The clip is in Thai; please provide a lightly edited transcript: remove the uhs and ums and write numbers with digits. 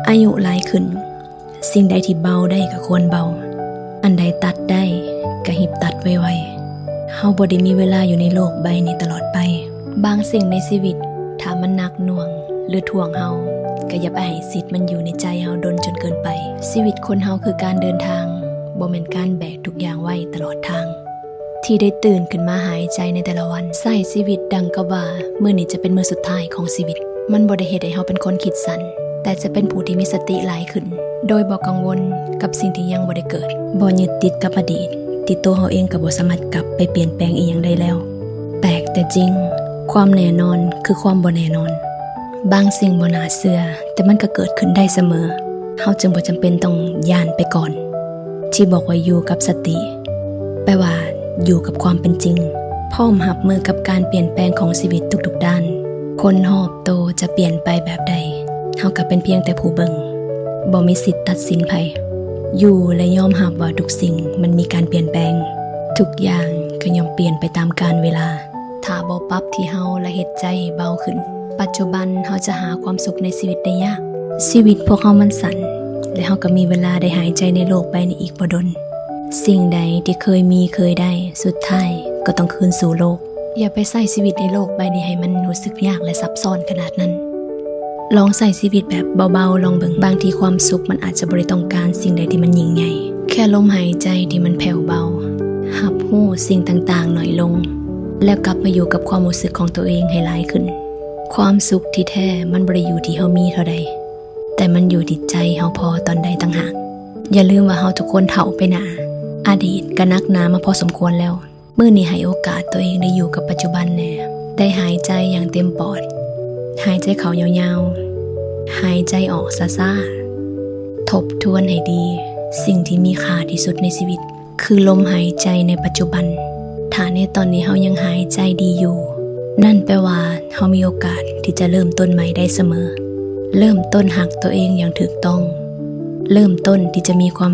อายุหลายขึ้นสิ่งใดที่เบาได้ก็ควรเบาอันใดตัดได้ก็หิบตัดไวๆเฮาบ่ได้มีเวลาอยู่ในโลกใบนี้ตลอดไปบางสิ่งในชีวิตถ้ามันหนักหน่วงหรือถ่วงเฮาก็อย่าไปให้สิทธิ์มันอยู่ในใจเฮาดนจนเกินไปชีวิตคนเฮาคือการเดินทางบ่แม่นการแบกทุกอย่างไว้ตลอดทางที่ได้ตื่นขึ้นมาหายใจในแต่ละวันใช้ชีวิตดังกับว่ามื้อนี้จะเป็นมื้อสุดท้ายของชีวิตมันบ่ได้เฮ็ดให้เฮาเป็นคนคิดสั้นแต่จะเป็นผู้ที่มีสติหลายขึ้นโดยบ่กังวลกับสิ่งที่ยังบ่ได้เกิดบ่ยึดติดกับอดีตที่ตัวเฮาเองก็บ่สามารถกลับไปเปลี่ยนแปลงอีหยังได้แล้วแปลกแต่จริงความแน่นอนคือความบ่แน่นอนบางสิ่งบ่น่าเชื่อแต่มันก็เกิดขึ้นได้เสมอเฮาจึงบ่จำเป็นต้องย่านไปก่อนที่บอกว่าอยู่กับสติแปลว่าอยู่กับความเป็นจริงพร้อมรับมือกับการเปลี่ยนแปลงของชีวิตทุกๆด้านคนรอบตัวจะเปลี่ยนไปแบบใดเฮาก็เป็นเพียงแต่ผู้เบิ่งบ่มีสิทธิ์ตัดสินไผอยู่และยอมรับว่าทุกสิ่งมันมีการเปลี่ยนแปลงทุกอย่างก็ย่อมเปลี่ยนไปตามกาลเวลาถ้าบ่ปรับที่เฮาและเฮ็ดใจให้เบาขึ้นปัจจุบันเฮาจะหาความสุขในชีวิตได้ยากชีวิตพวกเฮามันสั้นและเฮาก็มีเวลาได้หายใจในโลกใบนี้อีกบ่ดนสิ่งใดที่เคยมีเคยได้สุดท้ายก็ต้องคืนสู่โลกอย่าไปใช้ชีวิตในโลกใบนี้ให้มันรู้สึกยากและซับซ้อนขนาดนั้นลองใช้ชีวิตแบบเบาๆลองเบิ่งบางทีความสุขมันอาจจะบ่ได้ต้องการสิ่งใดที่มันยิ่งใหญ่แค่ลมหายใจที่มันแผ่วเบารับรู้สิ่งต่างๆหน่อยลงแล้วกลับมาอยู่กับความรู้สึกของตัวเองให้หลายขึ้นความสุขที่แท้มันบ่ได้อยู่ที่เฮามีเท่าใดแต่มันอยู่ที่ใจเฮาพอตอนใดต่างหากอย่าลืมว่าเฮาทุกคนเฒ่าไปหน้าอดีตก็นักหนามาพอสมควรแล้วมื้อนี้ให้โอกาสตัวเองได้อยู่กับปัจจุบันแน่ได้หายใจอย่างเต็มปอดหายใจเข้ายาวๆหายใจออกซ่าๆทบทวนให้ดีสิ่งที่มีค่าที่สุดในชีวิตคือลมหายใจในปัจจุบันถ้าในตอนนี้เฮายังหายใจดีอยู่นั่นแปลว่าเฮามีโอกาสที่จะเริ่มต้นใหม่ได้เสมอเริ่มต้นหักตัวเองอย่างถูกต้องเริ่มต้นที่จะมีความ